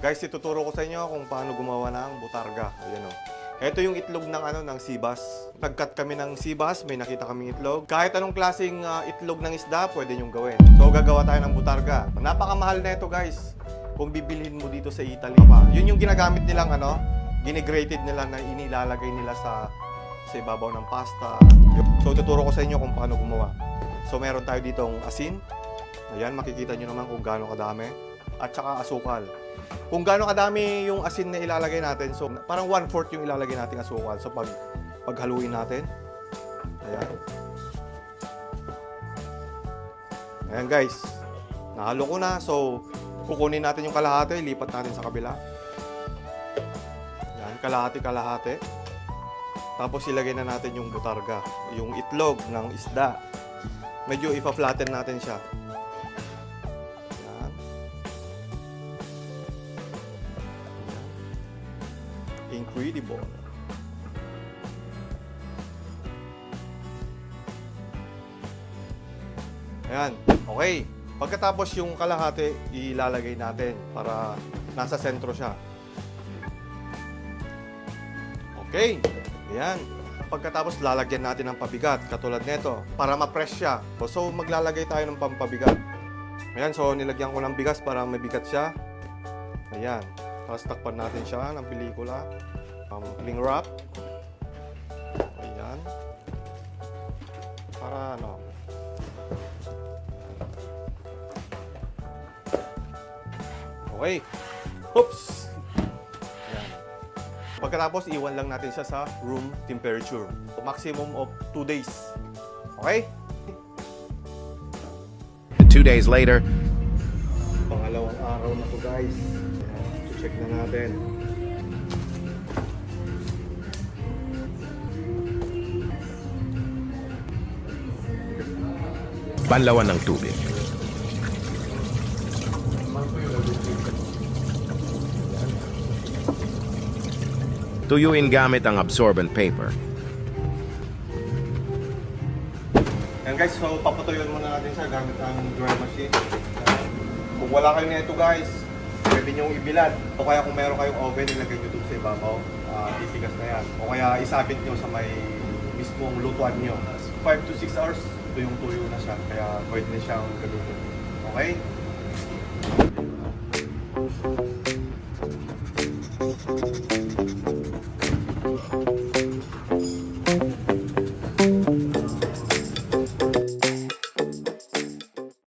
Guys, ituturo ko sa inyo kung paano gumawa ng butarga. Ayan o. Ito yung itlog ng sibas. Nag-cut kami ng sibas, may nakita kaming itlog. Kahit anong klaseng itlog ng isda, pwede nyong gawin. So, gagawa tayo ng butarga. Napakamahal na ito, guys. Kung bibilhin mo dito sa Italy. Yun yung ginagamit nilang ginigrated nila na inilalagay nila sa ibabaw ng pasta. So, tuturo ko sa inyo kung paano gumawa. So, meron tayo ditong asin. Ayan, makikita nyo naman kung gaano kadami. At saka asukal. Kung gaano kadami yung asin na ilalagay natin, so parang 1/4 yung ilalagay nating asukal. So paghaluin natin, ayan. Ayan guys, nahalo ko na. So kukunin natin yung kalahati, lipat natin sa kabila. Ayan, kalahati. Tapos ilagay na natin yung butarga, yung itlog ng isda. Medyo ipa-flatten natin siya. Incredible. Ayan. Okay. Pagkatapos yung kalahati, ilalagay natin para nasa sentro siya. Okay. Ayan. Pagkatapos, lalagyan natin ng pabigat, katulad nito, para ma-press siya. So, maglalagay tayo ng pampabigat. Ayan. So, nilagyan ko ng bigas para mabigat siya. Ayan. Tapos takpan natin siya ng pelikula. Cling wrap. Ayan. Para Okay. Oops! Ayan. Pagkatapos, iwan lang natin siya sa room temperature. Maximum of 2 days. Okay? 2 days later. Pangalawang araw na to guys. Check na natin. Banlawan ng tubig. Tuyuin gamit ang absorbent paper. Yan guys, so papatuyuan muna natin siya gamit ang dry machine. Kung wala kayo nito guys, pwede nyo ibilad. O kaya kung meron kayong oven, ilagay nyo doon sa ibabaw. Titigas na yan. O kaya isabit nyo sa may mismong lutuan nyo. 5 to 6 hours, tuyong-tuyo na siya. Kaya pwede na siyang galutin. Okay?